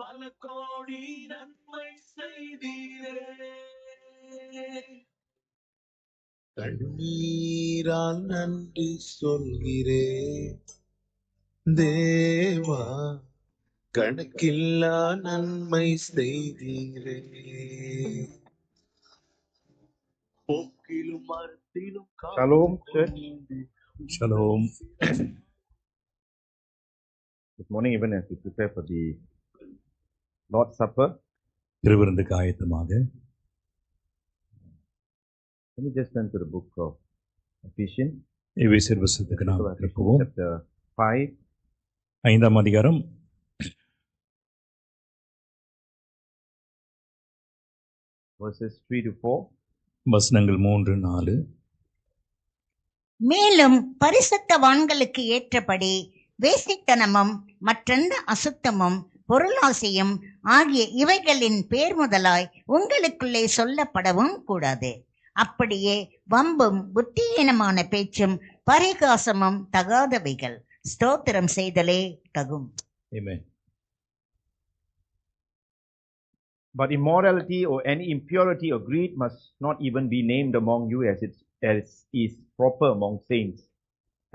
பல கோடி நன்மை செய்தீரே. கண்ணீரால் நன்றி சொல்கிறே தேவா, கணக்கில்லா நன்மை செய்தீரே. போக்கிலும் மரத்திலும் Shalom, church. Shalom. Good morning, even as we prepare for the Lord's Supper. திருவிருந்துக்கு ஆயத்தமாக Let me just turn to the book of Ephesians, எபேசியர் புத்தகத்துக்கு நாம் திருப்புவோம். chapter 5. 5ஆம் அதிகாரம் Verses 3 to 4. வசனங்கள் 3-4. மேலும் பரிசுத்தவான்களுக்கு ஏற்றபடி வேசித்தனமும் மற்றெந்த அசுத்தமும் பொருளாசையும் ஆகிய இவைகளின் பேர் முதலாய் உங்களுக்குள்ளே சொல்லப்படவும் கூடாது. அப்படியே வம்பும் புத்தியீனமான பேச்சும் பரிகாசமும் தகாதவைகள். ஸ்தோத்திரம் செய்தலே தகும். Amen. But immorality or any impurity or greed must not even be named among you as is proper among saints.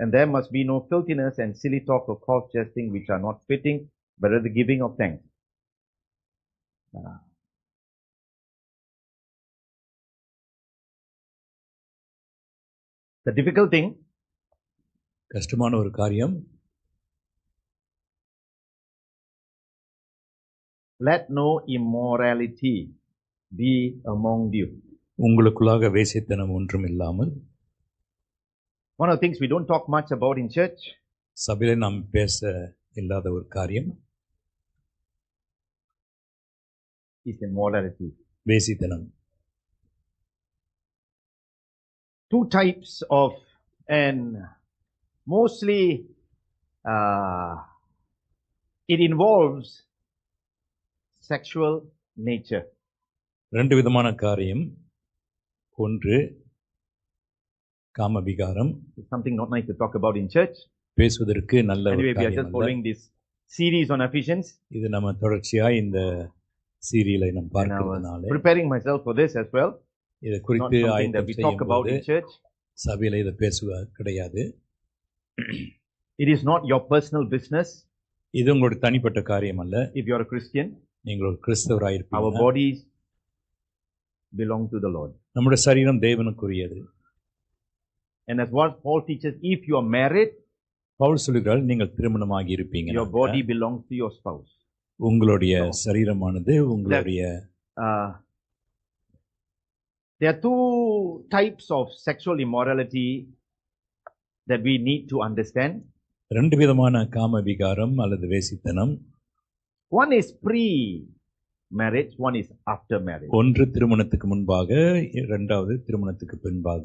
And there must be no filthiness and silly talk or coarse jesting which are not fitting, but rather the giving of thanks. The difficult thing, கஷ்டமான ஒரு காரியம், let no immorality be among you. உங்களுக்குள்ளாக வேசித்தனம் ஒன்றும் இல்லாமல். One of the things we don't talk much about in church சபையில நாம் பேச இல்லாத ஒரு காரியம் is immorality. வேசித்தனம். Two types of, and mostly it involves sexual nature. ரெண்டு விதமான காரியம். ஒன்று காமவிகாரம். It's something not nice to talk about in church. பேசுவதற்கு நல்ல ஒரு Anyway, we are காரியம் just அல்ல. following this series on Ephesians. இது நம்ம தொடர்ச்சியாய் இந்த சீரியலை நாம் And I was பார்க்கிறதுனால preparing myself for this as well. இதை Not குறித்து something that ஆயத்தம் we talk about செய்யும்போது in church. சபையில இதை பேசுவ கிடையாது. It is not your personal business இது உங்களுடைய தனிப்பட்ட காரியம் அல்ல. if you are a Christian. நீங்கள் ஒரு கிறிஸ்தவராய் Our இருப்பீங்க. bodies belong to the Lord. நம்முடைய சரீரம் தேவனுக்குரியது. And as what Paul teaches, if you are married, Pavul சொல்கிறார், நீங்கள் திருமணமாகி இருப்பீங்க, your body belongs to your spouse. உங்களுடைய சரீரமானது உங்களுடைய. There are two types of sexual immorality that we need to understand. ரெண்டு விதமான காம விகாரம் அல்லது வேசித்தனம். One is pre-marriage, one is after marriage. ஒன்று திருமணத்துக்கு முன்பாக, இரண்டாவது திருமணத்துக்கு பின்பாக.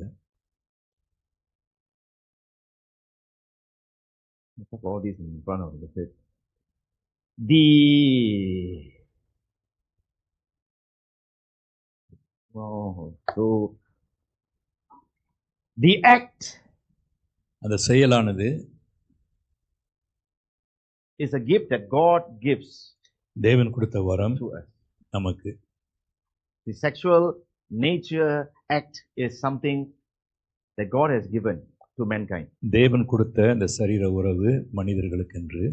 All these in front of the church. The act அந்த செயலானது is a gift that God gives தேவன் கொடுத்த வரம் to us. நமக்கு. The sexual nature act is something that God has given to mankind. தேவன் கொடுத்த இந்த சரீர உறவு மனிதர்களுக்கு என்று.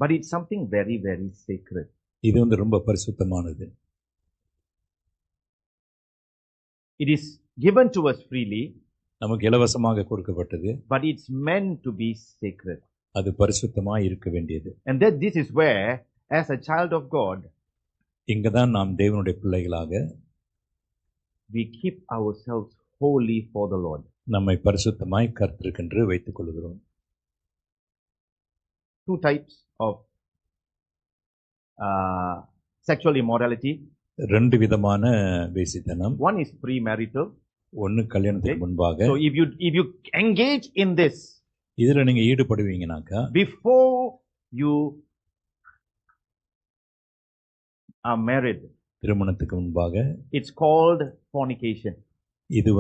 But it's something very, very sacred. இது ரொம்ப பரிசுத்தமானது. It is given to us freely, நமக்கு இலவசமாக கொடுக்கப்பட்டது. but it's meant to be sacred. அது பரிசுத்தமாய் இருக்க வேண்டியது. And that this is where, as a child of God, இங்கதான் நாம் தேவனுடைய பிள்ளைகளாக we keep ourselves holy for the Lord. நம்மை பரிசுத்தமாய் கர்த்தருக்கென்று வைத்துக் கொள்கிறோம். Two types of sexual immorality. ரெண்டு விதமான வேசித்தனம். One is premarital. ஒன்னு கல்யாணத்துக்கு முன்பாக. So if you engage in this, இதுல நீங்க ஈடுபடுவீங்கனாக்கா, before you are married, திருமணத்துக்கு முன்பாக, it's called fornication. இது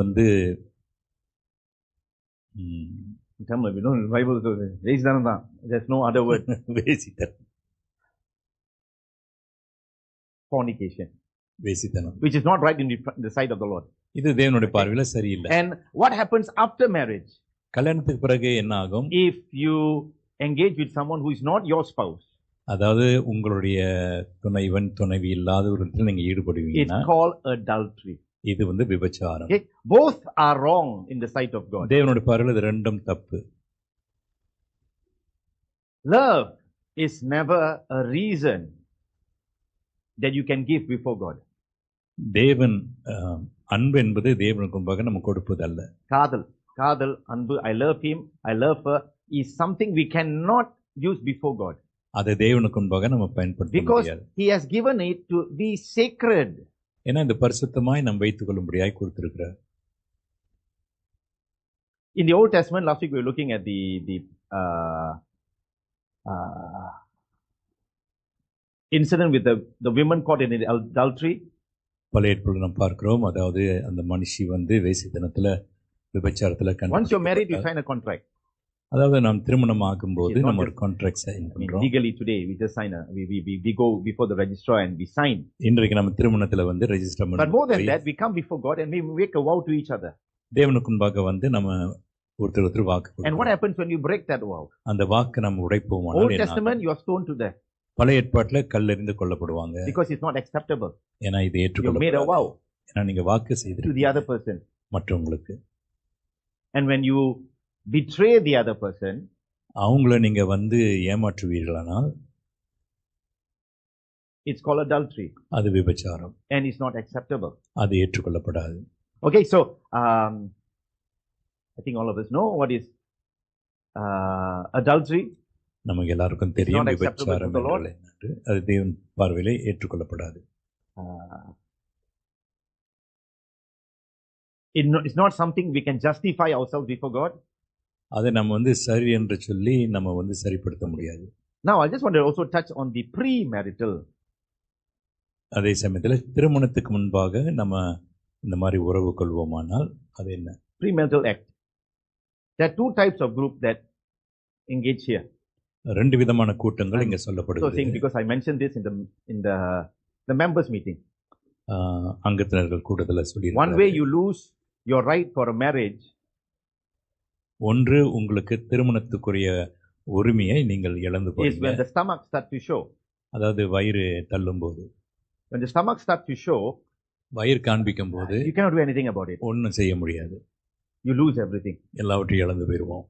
Tamil, we don't Bible, there's no other word. வேசித்தனம். fornication, வேசித்தனம். which is not right in the sight of the Lord. இது தேவனுடைய பார்வையில சரியில்லை. And what happens after marriage? கல்யாணத்துக்கு பிறகு என்ன ஆகும்? If you engage with someone who is not your spouse, அதாவது உங்களுடைய துணைவன் துணைவி இல்லாத ஒரு இடத்துல நீங்க ஈடுபடுவீங்கன்னா it's called adultery. இது வந்து விபச்சாரம். Okay? Both are wrong in the sight of God. தேவனுடைய பார்வையில இது ரெண்டும் தப்பு. Love is never a reason that you can give before God. தேவன் அன்பு என்பது தேவனுக்கு முன்பாக நம்ம கொடுப்பதல்ல. Kadal, anbu, I love him, I love her, is something we cannot use before God. அதை தேவனுக்கு முன்பாக நம்ம பயன்படுத்த Because முடியாது. he has given it to be sacred. ஏன்னா இந்த பரிசுத்தமாய் நாம் வைத்துக் கொள்ளும்படியாய் கொடுத்திருக்கிறார். In the Old Testament, last week we were looking at the incident with the women caught in adultery. பழைய ஏற்பாட்டில் நாம் பார்க்கிறோம், அதாவது அந்த மனுஷி வந்து வேசித்தனத்துல விபச்சாரத்துல Once you're married, you sign a contract. அதாவது நாம் திருமணம் ஆகும்போது நம்ம ஒரு கான்ட்ராக்ட் சைன் பண்றோம். Legally today we just sign we go before the registrar and we sign. இன்றைக்கு நம்ம திருமணத்துல வந்து register But more than that, we come before God and we make a vow to each other. தேவனுக்கு முன்பாக வந்து நம்ம ஒருத்தர் வாக்கு கொடுக்கிறோம். And what happens when you break that vow? அந்த வாக்கு நம்ம உடைப்போமானால் Old Testament, you are stoned to death. பழைய ஏற்பாட்டுல கல்லெறிந்து கொல்லப்படுவாங்க. Because it's not acceptable. ஏன்னா இது You made a ஏற்றுக்கொள்ளப்படாது. vow ஏன்னா நீங்க வாக்கு to செய்து the other person. மற்றவங்களுக்கு And when you betray the other person, அவங்கள நீங்க வந்து ஏமாற்றுவீர்களானால் it's called adultery அது விபச்சாரம். and it's not acceptable. அது ஏற்றுக்கொள்ளப்படாது. Okay, so I think all of us know what is adultery. நமக்கு எல்லாருக்கும் தெரியும் not acceptable to விபச்சாரம் the Lord. என்றால் என்னென்று. அது தேவன் பார்வையிலே ஏற்றுக்கொள்ளப்படாது. It's not something we can justify ourselves before God. அதை நம்ம வந்து சரி என்று சொல்லி நம்ம வந்து சரிப்படுத்த முடியாது. Now, I just want to also touch on the premarital. அதே சமயத்தில் திருமணத்துக்கு முன்பாக நம்ம இந்த மாதிரி உறவு கொள்வோமானால் அது என்ன? Premarital act. There are two types of group that engage here. ரெண்டு விதமான கூட்டங்கள் இங்க So சொல்லப்படுது. saying because I mentioned this in the members meeting. அங்கத்தினர்கள் கூட்டத்தில் சொல்லி One way you lose your right for a marriage ஒன்று உங்களுக்கு திருமணத்துக்குரிய உரிமையை நீங்கள் இழந்து is போறீங்க. when the stomach starts to show. அதாவது வயிறு தள்ளும் போது, When the stomach starts to show, வயிறு காண்பிக்கும் போது you cannot do anything about it. ஒன்றும் செய்ய முடியாது. You lose everything. எல்லாவற்றையும் இழந்து போயிடுவோம்.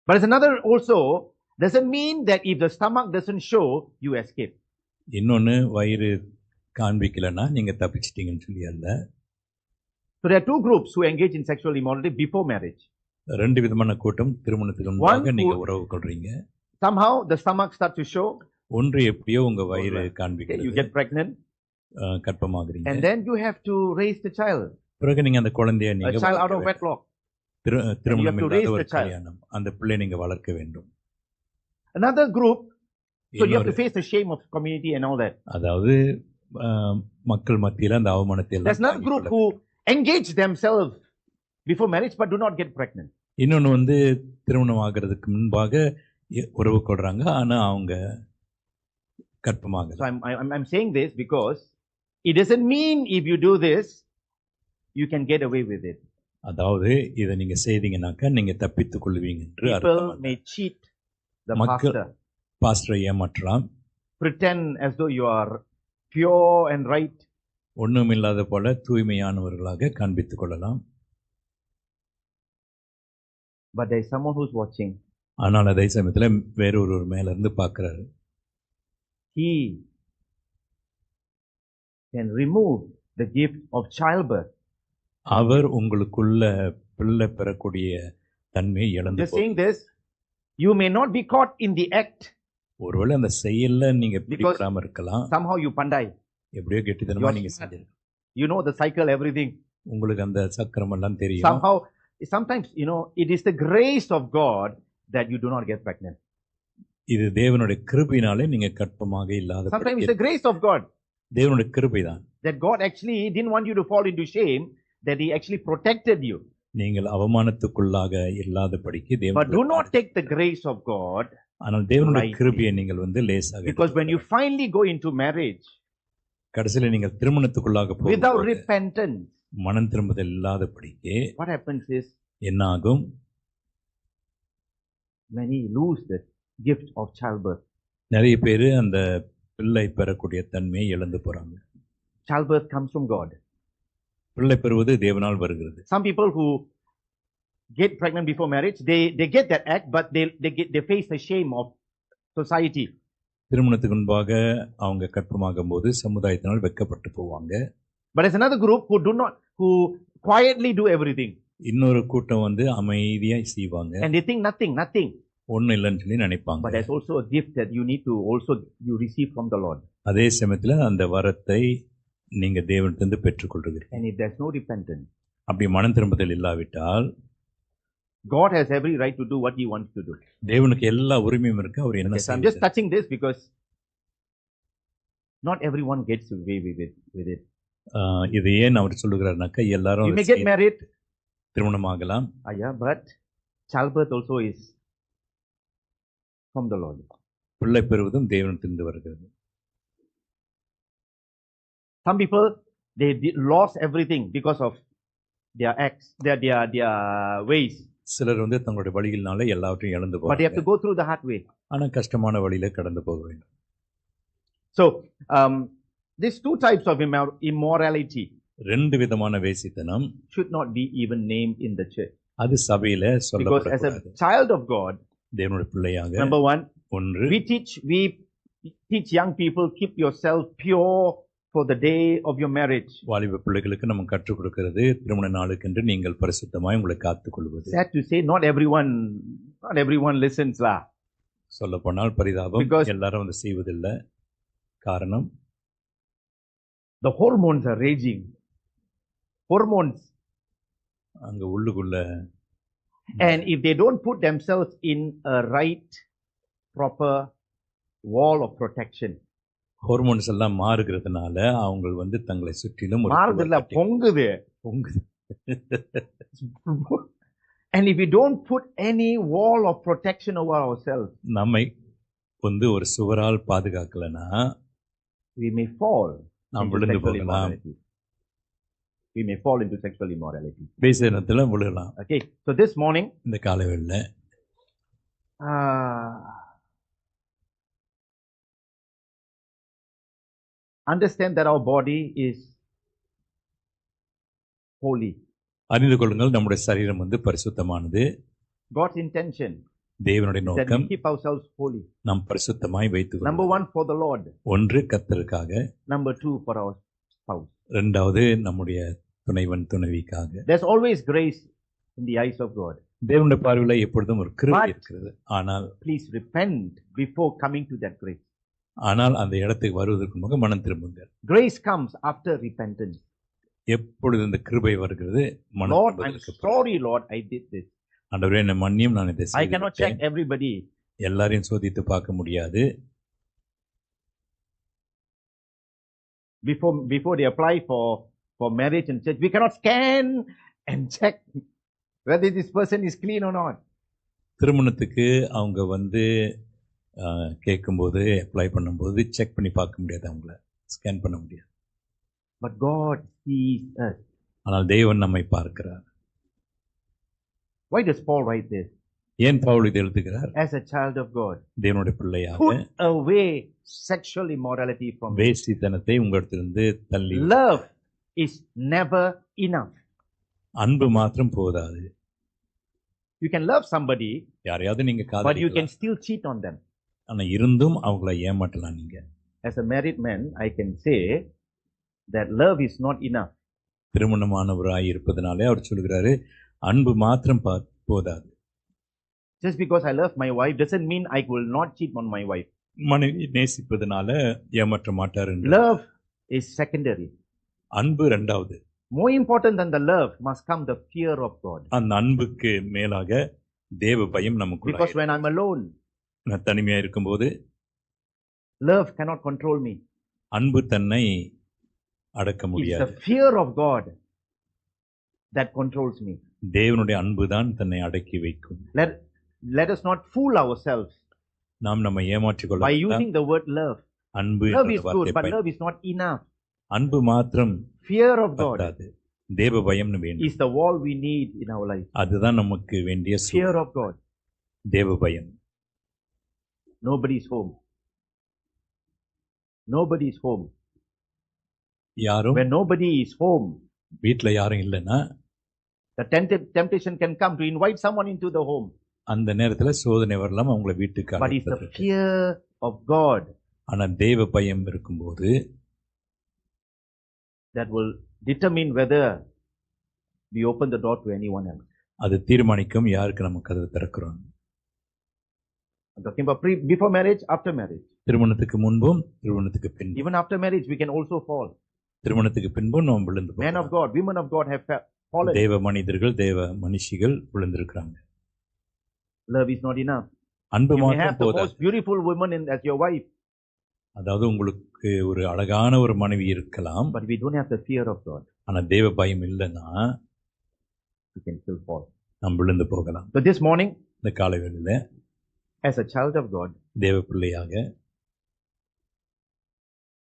But there's another also, doesn't mean that if the stomach doesn't show, you escape. இன்னொன்னு வயிறு காண்பிக்கலன்னா நீங்க தப்பிச்சிட்டீங்கன்னு சொல்லி அல்ல. So there are two groups who engage in sexual immorality before marriage. ரெண்டு விதமான கூட்டம் திருமணத்துக்கு முன்பாக One நீங்க who- உறவு கொள்றீங்க. Somehow the stomach starts to show, ஒன்று எப்படியோ உங்க வயிறு okay, you காண்பிக்கிறது, get pregnant, கற்பமாகறீங்க. and then you have to raise the child. பிறகு நீங்க அந்த குழந்தைய A நீங்க child out வளர்க்க of வேண்டும். wedlock. திருமணம் you have to இல்லாத raise ஒரு the child. கல்யாணம், அந்த பிள்ளை நீங்க வளர்க்க வேண்டும். Another group, so you have இன்னொரு- to face the shame of community and all that. அதாவது மக்கள் மத்தியில அந்த அவமானத்தை எல்லாம் There's another தாங்கிக் group கொள்ள who engage themselves before marriage but do not get pregnant. இன்னொன்னு வந்து திருமணம் ஆகிறதுக்கு முன்பாக உறவு கொள்றாங்க, ஆனா அவங்க கற்பமாக. So I'm saying this because it doesn't mean if you do this, you can get away with it. அதாவது இதை நீங்க செய்தீங்கன்னாக்கா நீங்க தப்பித்துக் கொள்வீங்க என்று People அர்த்தம். may cheat the மக்கள் pastor, பாஸ்டரை ஏமாற்றலாம், pretend as though you are pure and right. ஒண்ணும் இல்லாத போல தூய்மையானவர்களாக காண்பித்துக் கொள்ளலாம். But there is someone who's watching. ஆனால் அதே சமயத்துல வேறொரு மேல இருந்து பார்க்கிறாரு. He can remove the gift of childbirth. அவர் உங்களுக்குள்ள பிள்ளை பெறக்கூடிய தன்மையை இழந்து Just saying this, you may not be caught in the act. ஒருவேளை அந்த செயல்ல நீங்க Because பிடிக்காம இருக்கலாம், somehow you pandai. எப்படியோ கெட்டித்தனமா You're நீங்க smart. செஞ்சீங்க. You know the cycle, everything. உங்களுக்கு அந்த சக்கரம் எல்லாம் தெரியும். Somehow, sometimes, it is the grace of God that you do not get pregnant. இது தேவனுடைய கிருபையினாலே நீங்க கற்பமாக இல்லாத Sometimes it's the grace of God தேவனுடைய கிருபைதான். that God actually didn't want you to fall into shame, that He actually protected you. நீங்கள் அவமானத்துக்குள்ளாக இல்லாதபடிக்கு But do தேவன் not take the grace of God ஆனால் தேவனுடைய Lightly. கிருபையை நீங்கள் வந்து லேசாக Because when you finally go into marriage கடைசியில நீங்கள் திருமணத்துக்குள்ளாக without போகும்போது repentance, மனம் திரும்புதல் இல்லாதபடிக்கு what happens is என்ன ஆகும்? many lose the gift of childbirth. நிறைய பேரு அந்த பிள்ளை பெறக்கூடிய தன்மையை இழந்து போறாங்க. Childbirth comes from God. பிள்ளை பெறுவது தேவனால் வருகிறது. Some people who get pregnant before marriage, they get that act, but they face the shame of society. திருமணத்துக்கு முன்பாக அவங்க கற்பமாகும் போது சமுதாயத்தினால் வெட்கப்பட்டு போவாங்க. But there's another group who quietly do everything. இன்னொரு கூட்டம் வந்து அமைதியா செய்வாங்க. And they think nothing. ஒன்னும் இல்லைன்னு சொல்லி நினைப்பாங்க. But there's also a gift that you need to also you receive from the Lord. அதே சமயத்துல அந்த வரத்தை நீங்க தேவனிடத்திலிருந்து பெற்றுக்கொள்றீர்கள். And if there's no repentance, அப்படி மனம் திரும்புதல் இல்லாவிட்டால் God has every right to do what He wants to do. தேவனுக்கு எல்லா உரிமையும் இருக்கு. அவர் என்ன Yes, I'm just touching this because not everyone gets away with it. இது ஏன் அவர் சொல்லுகிறாருனாக்கா எல்லாரும் You may get married, திருமணமாகலாம். yeah, but childbirth also is from the Lord. பிள்ளை பெறுவதும் தேவனிடத்திலிருந்து வருகிறது. Some people they lost everything because of their acts, their ways. சிலர் வந்து தங்களுடைய வழிகளினால எல்லாவற்றையும் இழந்து But they have to போறாங்க. go through the hard way. ஆனா கஷ்டமான வழியில கடந்து போக வேண்டும். So these two types of immorality ரெண்டு விதமான வேசித்தனம் should not be even named in the church. அது சபையில Because as சொல்லப்படக்கூடாது. a child of God, தேவனுடைய பிள்ளையாக number one, ஒன்று we teach young people, keep yourself pure for the day of your marriage. வாலிப பிள்ளைகளுக்கு நம்ம கற்றுக் கொடுக்கிறது திருமண நாளுக்கென்று நீங்கள் பரிசுத்தமாய் உங்களை காத்துக் கொள்வது. Sad to say, not everyone listens lah. சொல்ல போனால் பரிதாபம், Because- எல்லாரும் வந்து செய்வதில்லை. காரணம் The hormones are raging. Hormones. அங்க உள்ளுக்குள்ள And if they don't put themselves in a right, proper wall of protection, hormones எல்லாம் மாறுகிறதுனால அவங்க வந்து தங்களை சுற்றிலும் ஒரு மாறுதுல்ல, பொங்குது. பொங்குது. And if we don't put any wall of protection over ourselves, நம்மை வந்து ஒரு சுவரால் பாதுகாக்கலனா we may fall நாம் into விழுந்து sexual போகலாம். immorality. We may fall into sexual immorality. வேசித்தனத்துல விழலாம். Okay, so this morning, இந்த காலவெளியில understand that our body is holy. அறிந்து கொள்ளுங்கள், நம்முடைய சரீரம் வந்து பரிசுத்தமானது. God's intention தேவனுடைய is that நோக்கம் we keep ourselves holy. நாம் பரிசுத்தமாய் வைத்துக் Number கொள்ளுங்கள். 1, for the Lord. ஒன்று கர்த்தருக்காக, Number 2, for our spouse. இரண்டாவது நம்முடைய துணைவன் துணைவிக்காக. There's always grace in the eyes of God. தேவனுடைய பார்வையில எப்பொழுதும் ஒரு கிருபை But- இருக்கிறது. ஆனால் Please repent before coming to that grace. அந்த இடத்துக்கு வருவதற்கு முக மனம் திரும்புங்கள். Grace comes after repentance. எப்பொழுது இந்த கிருபை வருகிறது? மனம் Lord, I'm திரும்புதலுக்கு பிறகு. sorry, Lord, I did this. ஆண்டவரே என்னை மன்னியும், நான் இதை I cannot check செய்துவிட்டேன். everybody. எல்லாரையும் சோதித்து பார்க்க முடியாது. Before they apply for marriage and church, we cannot scan and check whether this person is clean or not. திருமணத்துக்கு அவங்க வந்து கேட்கும்போது அப்ளை பண்ணும்போது செக் பண்ணி பார்க்க முடியாது, அவங்கள ஸ்கேன் பண்ண முடியாது. But God sees us. ஆனால் தேவன் நம்மை பார்க்கிறார். Why does Paul write this? ஏன் பவுல் இதை எழுதுகிறார்? As a child of God, தேவனுடைய பிள்ளையாக put away sexual immorality from you. வேசித்தனத்தை உங்களிடத்திலிருந்து தள்ளி. Love is never enough. அன்பு மாத்திரம் போதாது. You can love somebody, யாரையாவது நீங்க but you can காதலிக்கலாம், still cheat on them. ஆனா இருந்தும் அவங்கள ஏமாற்றலாம் நீங்க. As a married man, I can say that love is not enough. திருமணமானவராய் இருப்பதனாலே அவர் சொல்கிறாரு, அன்பு மாத்திரம் போதாது. Just because I love my wife doesn't mean I will not cheat on my wife. மனைவி நேசிப்பதனால ஏமாற்ற மாட்டார் என்று. Love is secondary. அன்பு இரண்டாவது. More important than the love must come the fear of God. அந்த அன்புக்கு மேலாக தேவ பயம் நமக்குள்ள. Because when I'm alone, நான் தனிமையா இருக்கும்போது love cannot control me. அன்பு தன்னை அடக்க It's முடியாது. the fear of God that controls me. தேவனுடைய அன்பு தான் தன்னை அடக்கி வைக்கும். Let us not fool ourselves. நாம் நம்ம ஏமாற்றிக் கொள்ள by வேண்டாம். using the word love. அன்பு Love என்ற is good, வார்த்தையை but பயன் love is not enough. அன்பு மாத்திரம் Fear of God பத்தாது. தேவ பயம்னு வேண்டும். is the wall we need in our life. அதுதான் நமக்கு வேண்டிய Fear of God. தேவ பயம். Nobody is home. Nobody is home. யாரும் When nobody is home, வீட்ல யாரும் இல்லைன்னா the temptation can come to invite someone into the home. அந்த நேரத்துல சோதனை வரலாம் அவங்களை வீட்டுக்கு But it's the அழைப்பதற்கு. fear of God ஆனா தேவ பயம் இருக்கும்போது that will determine whether we open the door to anyone else. அது தீர்மானிக்கும் யாருக்கு நம்ம கதவு திறக்கிறோம். I'm talking about before marriage, after marriage. திருமணத்துக்கு முன்பும் திருமணத்துக்கு பின்பும். Even after marriage, we can also fall. திருமணத்துக்கு பின்பும் நாம் விழுந்து Men of போகலாம். God, women of God have fallen. தேவ மனிதர்கள் தேவ மனுஷிகள் விழுந்திருக்கிறாங்க. Love is not enough. அன்பு You may மாத்திரம் have the போதாது. most beautiful woman as your wife, அதாவது உங்களுக்கு ஒரு அழகான ஒரு மனைவி இருக்கலாம், but we don't have the fear of God. ஆனா தேவ பயம் இல்லைன்னா We can still fall. நாம் விழுந்து போகலாம். So this morning, இந்த காலை வேளையில as a child of God, தேவ பிள்ளையாக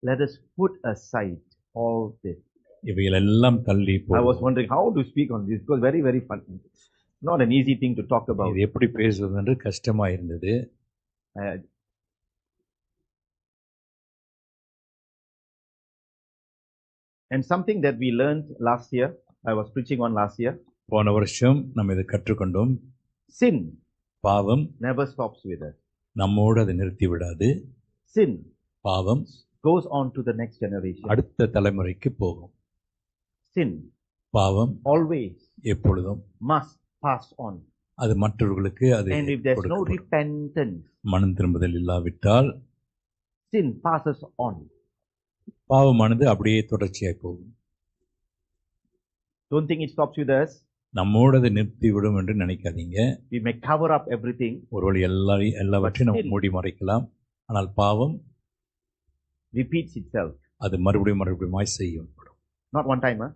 let us put aside all this. இவைகள் எல்லாம் தள்ளி I was போகும். wondering how to speak on this. It was very, very fun. Not an easy thing to talk about. இது எப்படி பேசுவது என்று கஷ்டமா இருந்தது. Uh, and something that we learned last year, I was preaching on last year, போன வருஷம் நம்ம இதை கற்றுக்கொண்டோம். sin பாவம் never stops with us. நம்மோடு அதை நிறுத்தி விடாது. Sin பாவம் goes on to the next generation. அடுத்த தலைமுறைக்கு போகும். Sin பாவம் always எப்பொழுதும் must pass on. அது மற்றவர்களுக்கு அது And if there's no கொடுக்கப்படும். repentance, மனம் திரும்புதல் இல்லாவிட்டால் sin passes on. பாவமானது அப்படியே தொடர்ச்சியாய் போகும். Don't think it stops with us. நம்மோடு அதை நிறுத்தி விடும் என்று நினைக்காதீங்க. We may cover up everything. ஒருவேளை எல்லாவற்றையும் நம்ம மூடி மறைக்கலாம். ஆனால் பாவம் Repeats itself. அது மறுபடியும் செய்யும். Not one time, huh?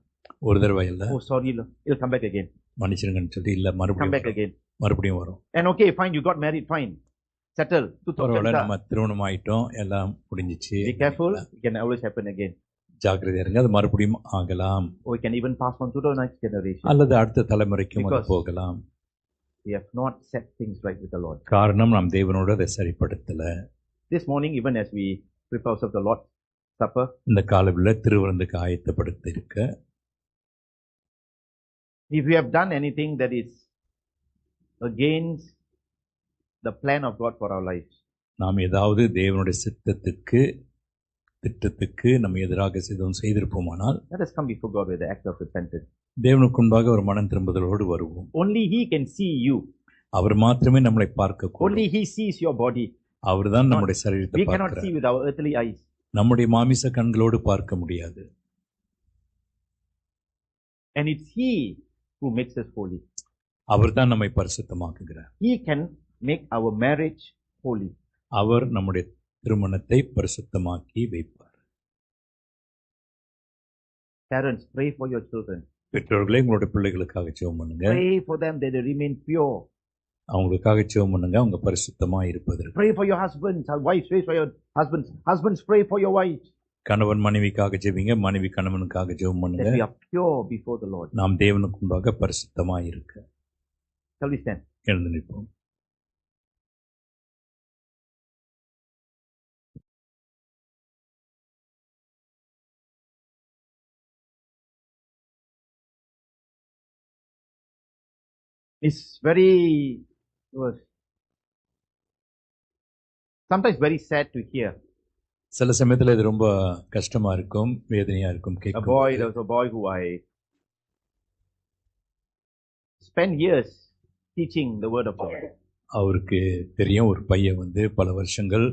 ஒரு தடவை இல்ல, Oh, sorry, it'll come back again. மன்னிச்சிருங்கன்னு சொல்லி இல்ல Come back மறுபடியும் again. மறுபடியும் வரும். And okay, fine, you got married, fine. Settle. ஒருவேளை நம்ம திருமணம் ஆயிட்டோம், எல்லாம் முடிஞ்சிச்சு. Be careful, it can always happen again. ஜாக்கிரதையா இருங்க, அது மறுபடியும் ஆகலாம். Or it can even pass on to the next generation. அல்லது அடுத்த தலைமுறைக்கும் அது Because போகலாம். we have not set things right with the Lord. காரணம் நாம் தேவனோடு அதை சரிப்படுத்தல. This morning, even as we prepare ourselves the Lord's Supper, இந்த காலவில் திருவிருந்துக்கு ஆயத்தப்படுத்த இருக்க, if we have done anything that is against the plan of God for our lives, நாம் ஏதாவது தேவனுடைய சித்தத்துக்கு திட்டத்துக்கு நம்ம எதிராக செய்திருப்போமானால், let us come before God with the act of repentance. தேவனுக்கு முன்பாக ஒரு மனம் திரும்புதலோடு வருவோம். Only He can see you. அவர் மாத்திரமே நம்மளை பார்க்க கூடும். Only He sees your body. அவர்தான் நம்முடைய சரீரத்தை We cannot see பார்க்கிறார். with our earthly eyes. நம்முடைய மாமிச கண்களோடு பார்க்க முடியாது. And it's He who makes us holy. அவர்தான் நம்மை பரிசுத்தமாக்குகிறார். He can make our marriage holy. அவர் நம்முடைய திருமணத்தை பரிசுத்தமாக்கி வைப்பார். Parents, pray for your children. பெற்றோர்களே உங்களுடைய பிள்ளைகளுக்காக ஜெபம் பண்ணுங்க. Pray for them that they remain pure. அவங்களுக்காக ஜெபம் பண்ணுங்க, அவங்க பரிசுத்தமா இருப்பதற்கு. Pray for your husbands, our wives, pray for your husbands. Husbands, pray for your wives. கணவன் மனைவிக்காக ஜெபிங்க, மனைவி கணவனுக்காக ஜெபம் பண்ணுங்க. That we are pure before the Lord. நாம் தேவனுக்கு முன்பாக பரிசுத்தமா இருக்க. Shall we stand? எழுந்து நிற்போம். It's very, sometimes very sad to hear. சில சமயத்துல இது ரொம்ப கஷ்டமா இருக்கும், வேதனையா இருக்கும் There கேட்கும். was a boy who I spent years teaching the word of God. அவருக்கு தெரியும், ஒரு பையன் பல வருஷங்கள்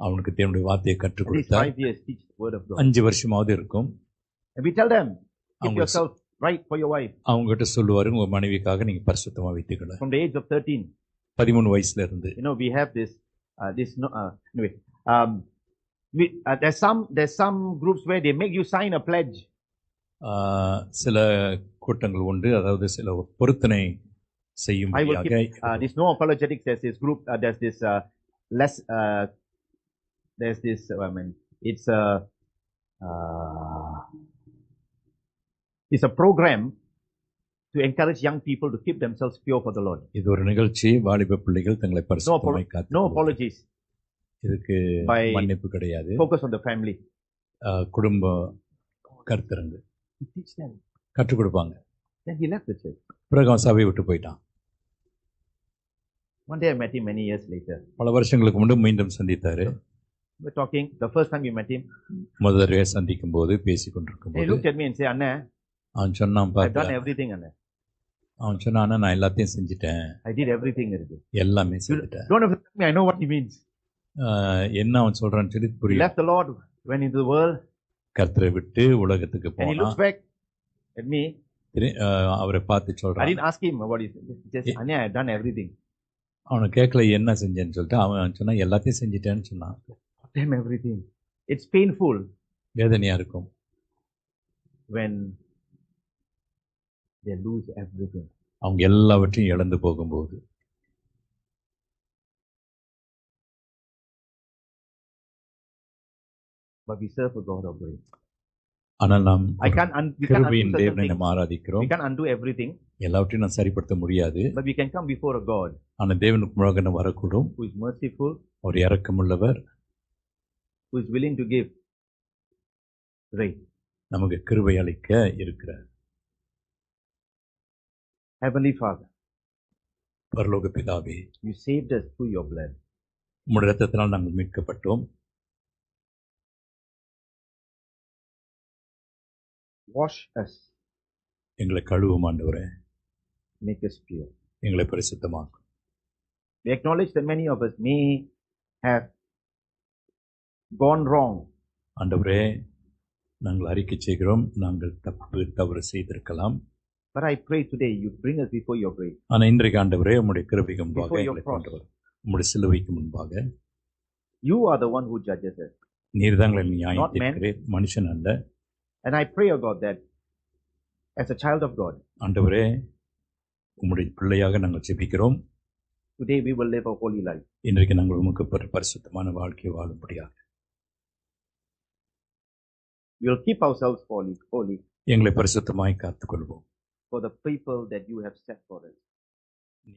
அவனுக்கு தேவனுடைய வார்த்தையை கற்றுக் At least கொடுத்தார். 5 years teach the word of God. 5 வருஷமாவது இருக்கும். And we tell them, keep அவங்க yourself right for your wife. அவங்க கிட்ட சொல்லுவாரு, உங்க மனைவிக்காக நீங்க பரிசுத்தமா வைத்துக்கல. From the age of 13, 13 வயசுல இருந்து. we have this, anyway, there's some groups where they make you sign a pledge. சில கூட்டங்கள் உண்டு, அதாவது சில பொருத்தனை செய்யும்படியாக. There's no apologetics. There's this group, there's this less. There's this. It's a program to encourage young people to keep themselves pure for the Lord. இது ஒரு நிகழ்ச்சி, வாலிப பிள்ளைகள் தங்களை பரிசுத்தமாய் No காத்து apologies. இதுக்கு By- மன்னிப்பு கிடையாது. Focus on the family. குடும்ப கருத்தரங்கு He teach them. கற்றுக் கொடுப்பாங்க. Then he left the church. பிறகு அவன் சபையை விட்டு போயிட்டான். One day I met him many years later. பல வருஷங்களுக்கு முன்பு மீண்டும் சந்தித்தாரு. We're talking. The first time we met him, முதல் தடவை சந்திக்கும் போது பேசிக் கொண்டிருக்கும் he போது looked at me and said, "Anna, அவன் சொன்னான், I've done பார்த்தா everything, Anna. அவன் சொன்னான், நான் எல்லாத்தையும் செஞ்சுட்டேன், I did everything already." எல்லாமே You செஞ்சுட்டேன். don't have to tell me. I know what he means. என்ன அவன் சொல்றான்னு சொல்லி He புரியும். left the Lord, went into the world, கர்த்தரை விட்டு உலகத்துக்கு and he போனா looks back at me. அவரை பார்த்து I சொல்றான். didn't ask him about it. Just, Anna, I've done everything. அவனை கேட்கல என்ன செஞ்சேன்னு சொல்லிட்டு அவன் சொன்னா எல்லாத்தையும் செஞ்சுட்டேன்னு சொன்னான். Damn everything. It's painful வேதனையா இருக்கும் when they lose everything. அவங்க எல்லாவற்றையும் இழந்து போகும்போது. But we serve a God of grace. ஆனால் நாம் We can't undo கிருபையின் certain தேவனை things. நாம் ஆராதிக்கிறோம். We can't undo everything, எல்லாவற்றையும் நாம் சரிப்படுத்த முடியாது. but we can come before a God ஆனால் தேவனுக்கு முழுக்க நாம் வரக்கூடும். who is merciful, our இரக்கமுள்ளவர், who is willing to give grace. நமக்கு கிருபை அளிக்க இருக்கிறார். Heavenly Father, பரலோக பிதாவே, you saved us through your blood. உம்முடைய இரத்தத்தினால் நாங்கள் மீட்கப்பட்டோம். Wash us, எங்களை கழுவும் ஆண்டவரே, make us pure. எங்களை பரிசுத்தமாக்கும். We acknowledge that many of us may have gone wrong, ஆண்டவரே, நாங்கள் அறிக்கை செய்கிறோம், நாங்கள் தவறு செய்திருக்கலாம். but I pray today you bring us before your grace. ஆனால் இன்றைக்கு ஆண்டவரே, உம்முடைய கிருபைக்கு முன்பாக Before your எங்களை cross. கொண்டு வரும். உம்முடைய சிலுவைக்கு முன்பாக You are the one who judges us. நீர் தான் எங்களை நியாயம் Not man. தீர்க்கிறீர், மனுஷன் அல்ல. And I pray, O God, that as a child of God, ஆண்டவரே, உம்முடைய பிள்ளையாக நாங்கள் ஜெபிக்கிறோம். today we will live a holy life. இன்றைக்கு நாங்கள் உமக்கு பரிசுத்தமான வாழ்க்கை வாழும்படியாக We will keep ourselves holy எங்களை பரிசுத்தமாய் காத்துக்கொள்வோம். for the people that you have set for us.